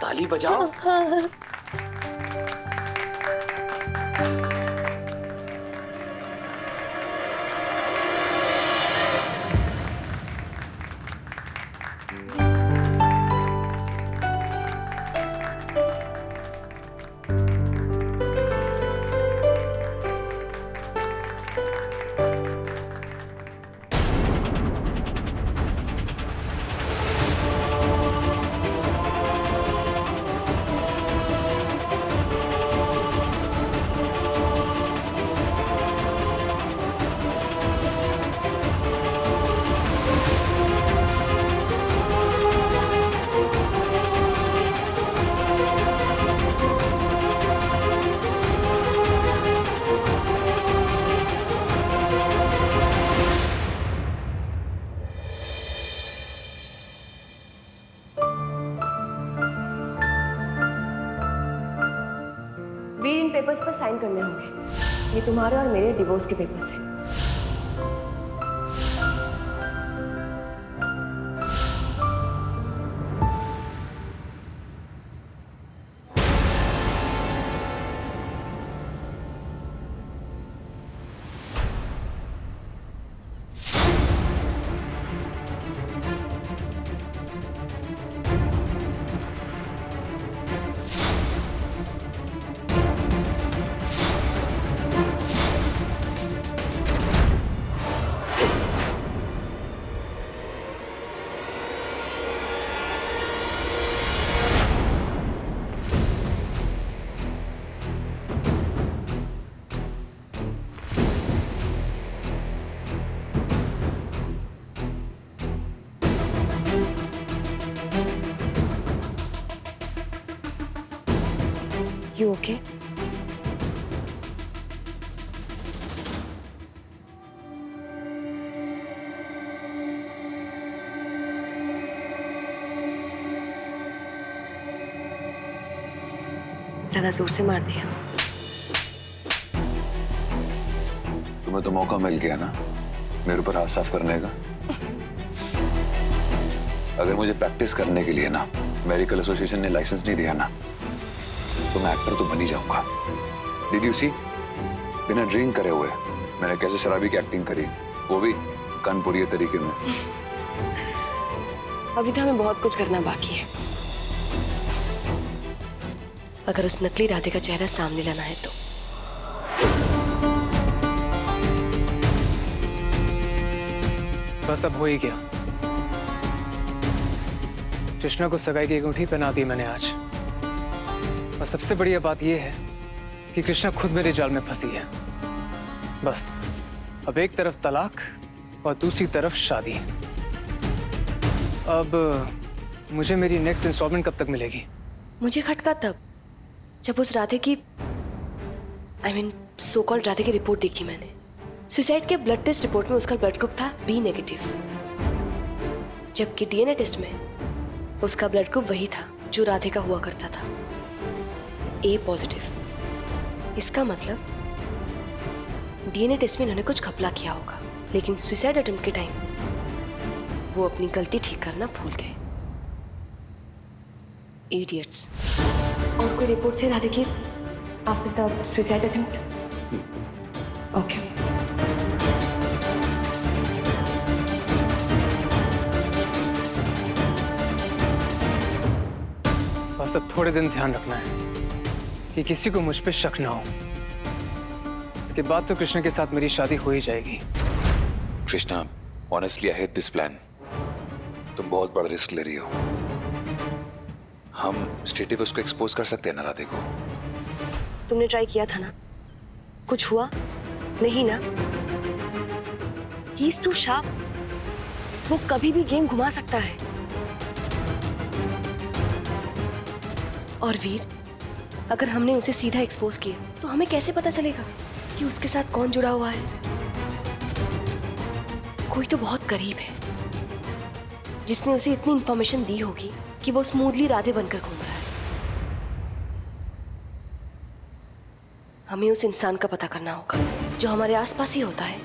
ताली बजाओ। हाँ। वीर, इन पेपर्स पर साइन करने होंगे। ये तुम्हारे और मेरे डिवोर्स के पेपर्स हैं। You okay? ज्यादा जोर से मार दिया। तुम्हें तो मौका मिल गया ना मेरे ऊपर हाथ साफ करने का। अगर मुझे प्रैक्टिस करने के लिए ना मेडिकल एसोसिएशन ने लाइसेंस नहीं दिया ना तो मैं एक्टर तो बन ही जाऊंगा। डिड यू सी, बिना ड्रिंक करे हुए मैंने कैसे शराबी की एक्टिंग करी, वो भी कानपुरिया तरीके में। अभी तो हमें बहुत कुछ करना बाकी है। अगर उस नकली राधे का चेहरा सामने लाना है तो। बस अब हो ही गया। कृष्णा को सगाई की अंगूठी पहना दी मैंने आज। और सबसे बढ़िया बात यह है कि कृष्णा खुद मेरे जाल में फंसी है। बस अब एक तरफ तलाक और दूसरी तरफ शादी। अब मुझे मेरी नेक्स्ट इंस्टॉलमेंट कब तक मिलेगी? मुझे खटका तब जब उस राधे की सो कॉल्ड राधे की रिपोर्ट देखी मैंने। सुसाइड के ब्लड टेस्ट रिपोर्ट में उसका ब्लड ग्रुप था बी नेगेटिव, जबकि डीएनए टेस्ट में उसका ब्लड ग्रुप वही था जो राधे का हुआ करता था, ए पॉजिटिव। इसका मतलब डीएनए टेस्ट में इन्होंने कुछ घपला किया होगा, लेकिन सुसाइड अटेम्प्ट के टाइम वो अपनी गलती ठीक करना भूल गए। इडियट्स। और कोई रिपोर्ट से राधे की after the suicide attempt? Okay. बस अब थोड़े दिन ध्यान रखना है कि किसी को मुझ पे शक ना हो। इसके बाद तो कृष्णा के साथ मेरी शादी हो ही जाएगी। Krishna, honestly I hate this plan. तुम बहुत बड़ा रिस्क ले रही हो। हम स्टेटिव उसको एक्सपोज कर सकते हैं ना राधे को। तुमने ट्राई किया था ना, कुछ हुआ नहीं ना? ही इज टू शार्प, वो कभी भी गेम घुमा सकता है। और वीर, अगर हमने उसे सीधा एक्सपोज किया तो हमें कैसे पता चलेगा कि उसके साथ कौन जुड़ा हुआ है? कोई तो बहुत करीब है जिसने उसे इतनी इंफॉर्मेशन दी होगी कि वो स्मूथली राधे बनकर घूम रहा है। हमें उस इंसान का पता करना होगा जो हमारे आसपास ही होता है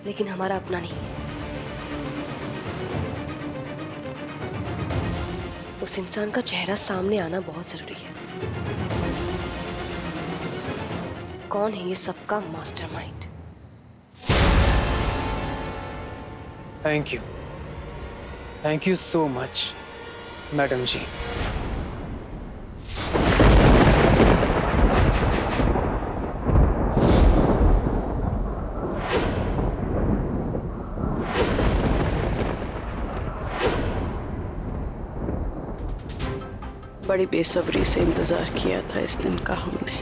लेकिन हमारा अपना नहीं है। उस इंसान का चेहरा सामने आना बहुत जरूरी है। कौन है ये सबका mastermind? Thank you so much madam ji. बड़ी बेसब्री से इंतजार किया था इस दिन का हमने।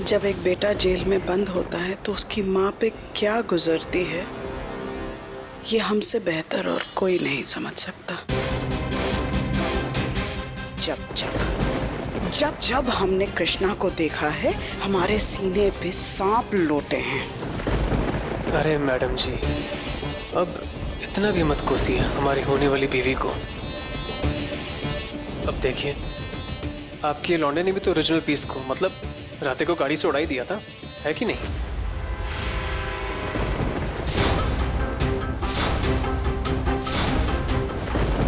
जब एक बेटा जेल में बंद होता है तो उसकी माँ पे क्या गुजरती है ये हमसे बेहतर और कोई नहीं समझ सकता। जब जब हमने कृष्णा को देखा है हमारे सीने पे सांप लोटे हैं। अरे मैडम जी, अब इतना भी मत कोसिए हमारी होने वाली बीवी को। अब देखिए, आपकी लौंडे ने भी तो ओरिजिनल पीस को, मतलब राते को गाड़ी से उड़ा ही दिया था, है कि नहीं?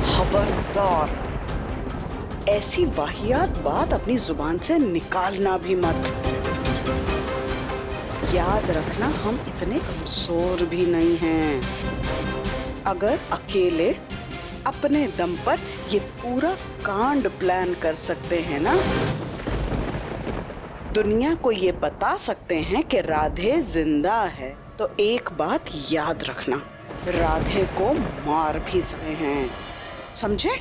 खबरदार, ऐसी वाहियात बात अपनी जुबान से निकालना भी मत। याद रखना, हम इतने कमजोर भी नहीं हैं। अगर अकेले अपने दम पर ये पूरा कांड प्लान कर सकते हैं ना, दुनिया को ये बता सकते हैं कि राधे जिंदा है, तो एक बात याद रखना, राधे को मार भी सकते हैं, समझे?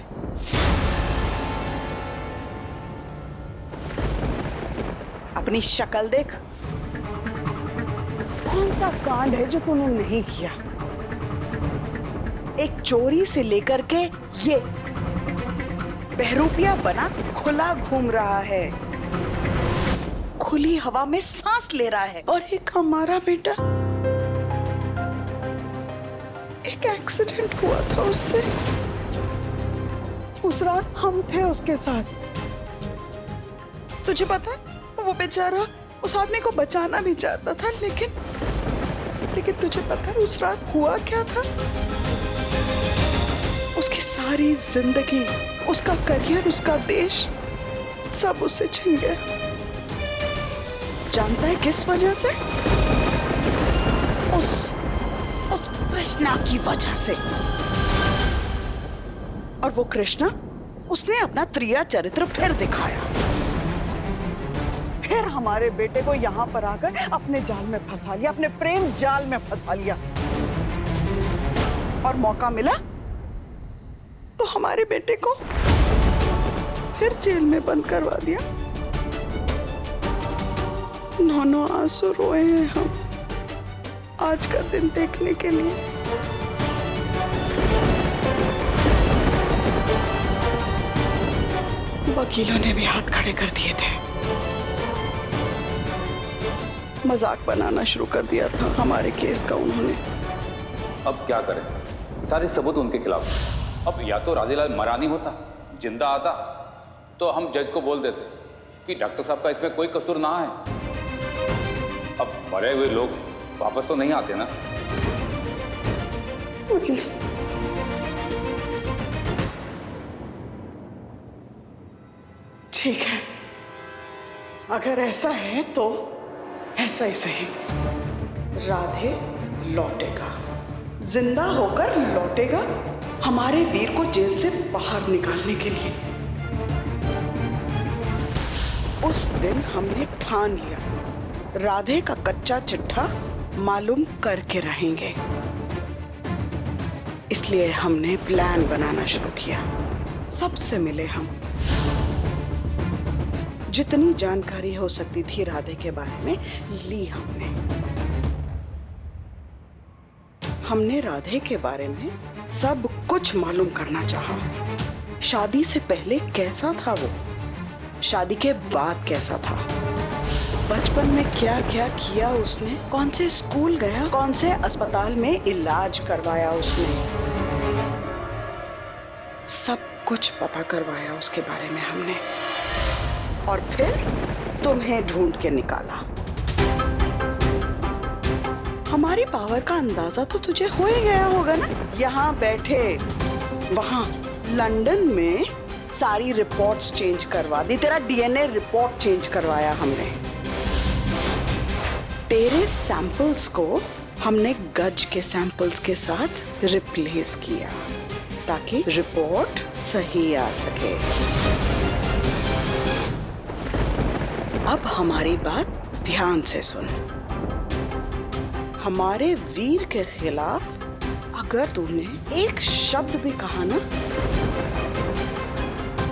अपनी शक्ल देख। कौन सा कांड है जो तूने नहीं किया? एक चोरी से लेकर के ये बहरूपिया बना खुला घूम रहा है, खुली हवा में सांस ले रहा है। और एक हमारा बेटा, एक एक्सीडेंट हुआ था उससे, उस रात हम थे उसके साथ। तुझे पता है वो बेचारा उस आदमी को बचाना भी चाहता था, लेकिन तुझे पता है उस रात हुआ क्या था? उसकी सारी जिंदगी, उसका करियर, उसका देश, सब उससे छिन गया। जानता है किस वजह से? उस कृष्णा की वजह से। और वो कृष्णा, उसने अपना त्रिया चरित्र फिर दिखाया। फिर हमारे बेटे को यहाँ पर आकर अपने जाल में फंसा लिया, अपने प्रेम जाल में फंसा लिया। और मौका मिला तो हमारे बेटे को फिर जेल में बंद करवा दिया। 9 आंसू रोए हैं हम आज का दिन देखने के लिए। वकीलों ने भी हाथ खड़े कर दिए थे, मजाक बनाना शुरू कर दिया था हमारे केस का उन्होंने। अब क्या करें, सारे सबूत उनके खिलाफ। अब या तो राधेलाल मरा नहीं होता, जिंदा आता, तो हम जज को बोल देते कि डॉक्टर साहब का इसमें कोई कसूर ना है। अब मरे हुए लोग वापस तो नहीं आते ना। वकील साहब, ठीक है, अगर ऐसा है तो ऐसा ही सही। राधे लौटेगा, जिंदा होकर लौटेगा, हमारे वीर को जेल से बाहर निकालने के लिए। उस दिन हमने ठान लिया, राधे का कच्चा चिट्ठा मालूम करके रहेंगे। इसलिए हमने प्लान बनाना शुरू किया। सबसे मिले हम, जितनी जानकारी हो सकती थी राधे के बारे में ली हमने राधे के बारे में सब कुछ मालूम करना चाहा। शादी से पहले कैसा था वो, शादी के बाद कैसा था, बचपन में क्या क्या किया उसने, कौन से स्कूल गया, कौन से अस्पताल में इलाज करवाया उसने, सब कुछ पता करवाया उसके बारे में हमने। और फिर तुम्हें ढूंढ के निकाला। हमारी पावर का अंदाजा तो तुझे हो ही गया होगा ना। यहाँ बैठे वहां लंदन में सारी रिपोर्ट्स चेंज करवा दी, तेरा डीएनए रिपोर्ट चेंज करवाया हमने। तेरे सैंपल्स को हमने गज के सैंपल्स के साथ रिप्लेस किया ताकि रिपोर्ट सही आ सके। अब हमारी बात ध्यान से सुन। हमारे वीर के खिलाफ अगर तूने एक शब्द भी कहा ना,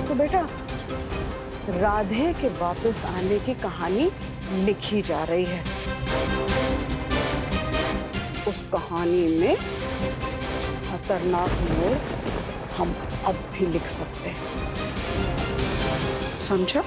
तो बेटा राधे के वापस आने की कहानी लिखी जा रही है। उस कहानी में खतरनाक मोड़ हम अब भी लिख सकते हैं, समझा?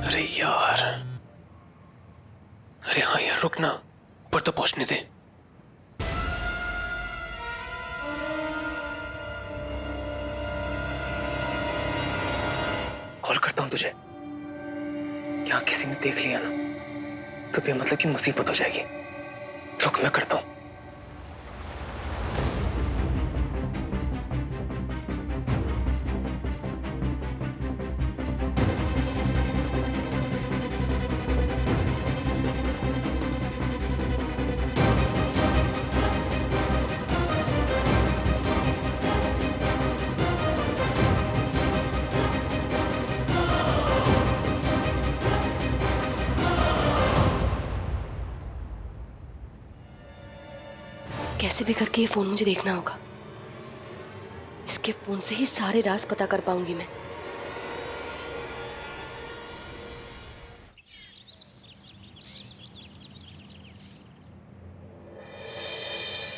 अरे यार, अरे हाँ यार, रुकना, ऊपर तो पहुंचने दे। कॉल करता हूं तुझे। यहाँ किसी ने देख लिया ना तो बेमतलब की मुसीबत हो जाएगी। रुक, मैं करता हूं। कैसे भी करके ये फोन मुझे देखना होगा। इसके फोन से ही सारे राज पता कर पाऊंगी मैं।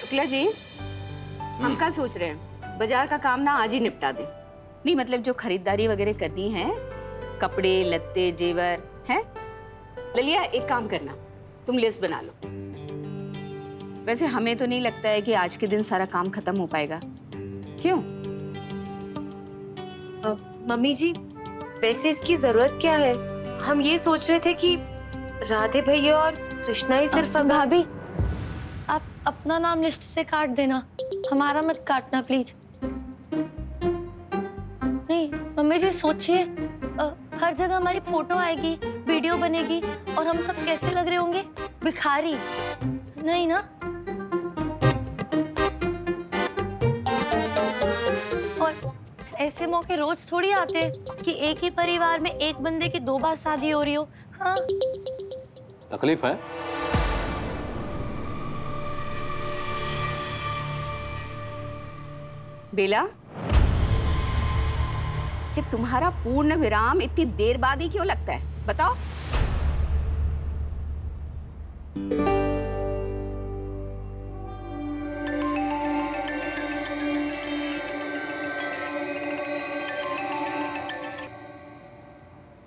शुक्ला जी, हम क्या सोच रहे हैं, बाजार का काम ना आज ही निपटा दें। नहीं मतलब जो खरीदारी वगैरह करनी है, कपड़े लत्ते जेवर हैं। ललिया एक काम करना, तुम लिस्ट बना लो। वैसे हमें तो नहीं लगता है कि आज के दिन सारा काम खत्म हो पाएगा, क्यों? मम्मी जी, वैसे इसकी जरूरत क्या है? हम ये सोच रहे थे कि राधे भैया और कृष्णा ही सिर्फ भाभी, आप अपना नाम लिस्ट से काट देना, हमारा मत काटना प्लीज। नहीं मम्मी जी, सोचिए, हर जगह हमारी फोटो आएगी, वीडियो बनेगी और हम सब कैसे लग रहे होंगे? भिखारी नहीं ना? और ऐसे मौके रोज थोड़ी आते कि एक ही परिवार में एक बंदे की 2 बार शादी हो रही हो। हाँ, तकलीफ है? बेला, ये तुम्हारा पूर्ण विराम इतनी देर बाद ही क्यों लगता है, बताओ?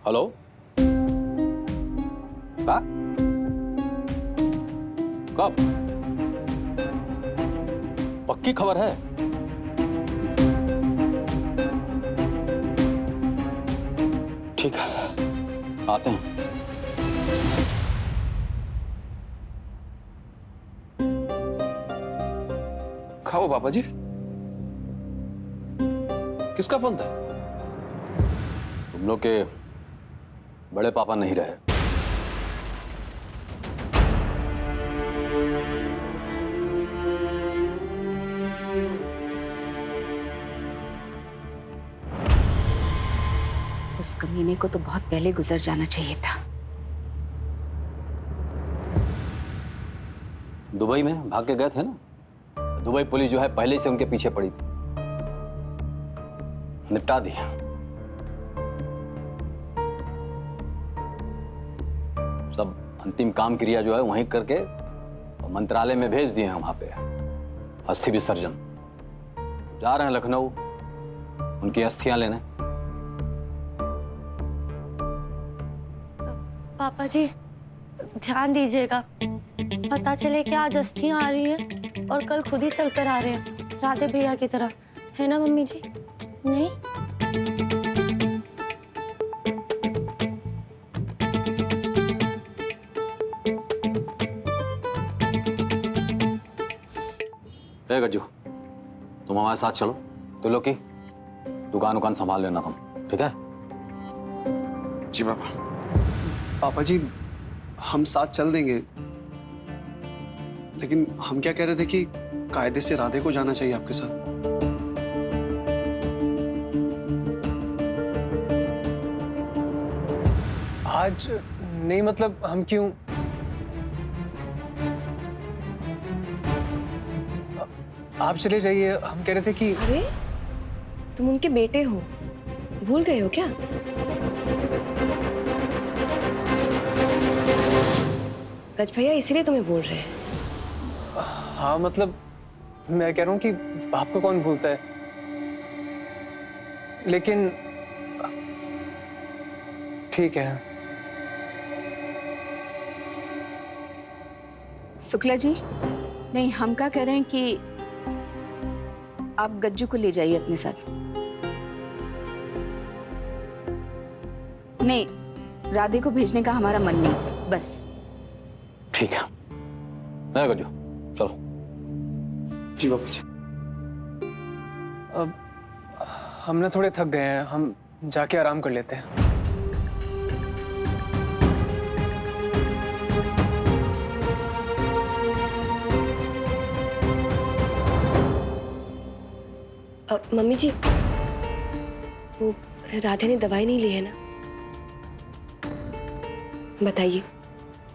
हेलो, का? कब? पक्की खबर है? ठीक है, आते हैं। खाओ पापा जी। किसका फोन था? तुम लोग के बड़े पापा नहीं रहे। उस कमीने को तो बहुत पहले गुजर जाना चाहिए था। दुबई में भाग के गए थे ना, दुबई पुलिस जो है पहले से उनके पीछे पड़ी थी, निपटा दिया। सब अंतिम काम क्रिया जो है वहीं करके मंत्रालय में भेज दिए हैं वहां पे, अस्थि विसर्जन। जा रहे हैं लखनऊ उनकी अस्थियां लेने। पापा जी ध्यान दीजिएगा, पता चले कि आज अस्थियां आ रही हैं और कल खुद ही चलकर आ रहे हैं राधे भैया की तरह, है ना मम्मी जी? नहीं? ए गज्जू, तुम हमारे साथ चलो। तो लोग की दुकान संभाल लेना तुम, ठीक है? जी पापा। पापा जी हम साथ चल देंगे, लेकिन हम क्या कह रहे थे कि कायदे से राधे को जाना चाहिए आपके साथ। आज नहीं, मतलब हम क्यों? आप चले जाइए, हम कह रहे थे कि अरे तुम उनके बेटे हो, भूल गए हो क्या? गज भैया इसीलिए तुम्हें बोल रहे हैं। हाँ मतलब मैं कह रहा हूँ कि आपको कौन भूलता है, लेकिन ठीक है। शुक्ला जी, नहीं, हम क्या कह रहे हैं कि आप गज्जू को ले जाइए अपने साथ। नहीं, राधे को भेजने का हमारा मन नहीं, बस। ठीक है, ए गज्जू चलो। जी बापू जी। अब हम ना थोड़े थक गए हैं, हम जाके आराम कर लेते हैं। मम्मी जी, वो राधे ने दवाई नहीं ली है ना? बताइए,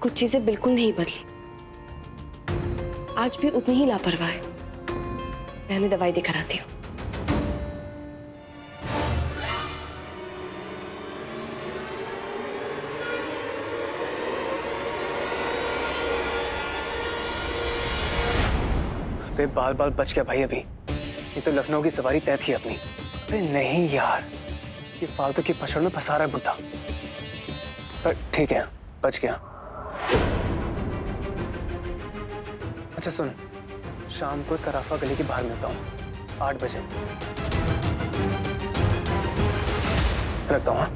कुछ चीजें बिल्कुल नहीं बदली, आज भी उतनी ही लापरवाह है। मैं उन्हें दवाई देकर आती हूँ। अबे बाल बाल बच गया भाई, अभी ये तो लखनऊ की सवारी तय थी अपनी। अरे नहीं यार, ये फालतू की पछड़ में फंसा रहा है बुड्ढा। पर ठीक है, बच गया। अच्छा सुन, शाम को सराफा गली के बाहर मिलता हूँ 8 बजे। रखता हूँ। हाँ?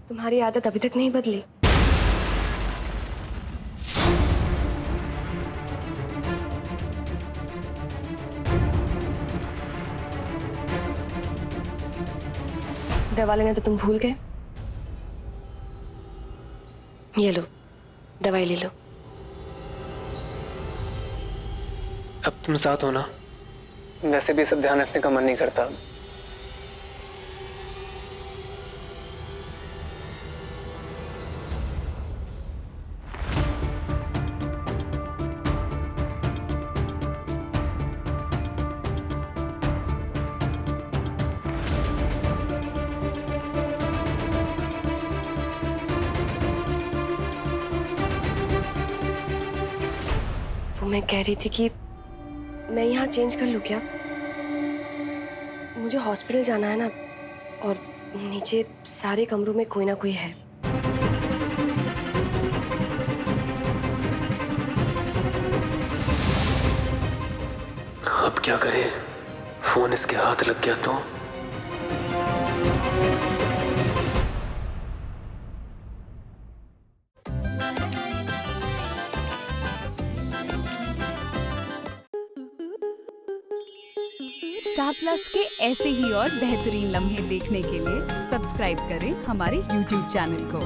तुम्हारी आदत अभी तक नहीं बदली। दवा लेना तो तुम भूल गए। ये लो, दवाई ले लो। अब तुम साथ हो ना, वैसे भी सब ध्यान रखने का मन नहीं करता। वो मैं कह रही थी कि मैं यहाँ चेंज कर लूँ क्या? मुझे हॉस्पिटल जाना है ना, और नीचे सारे कमरों में कोई ना कोई है। अब क्या करें, फोन इसके हाथ लग गया तो। स्टार प्लस के ऐसे ही और बेहतरीन लम्हे देखने के लिए सब्सक्राइब करें हमारे YouTube चैनल को।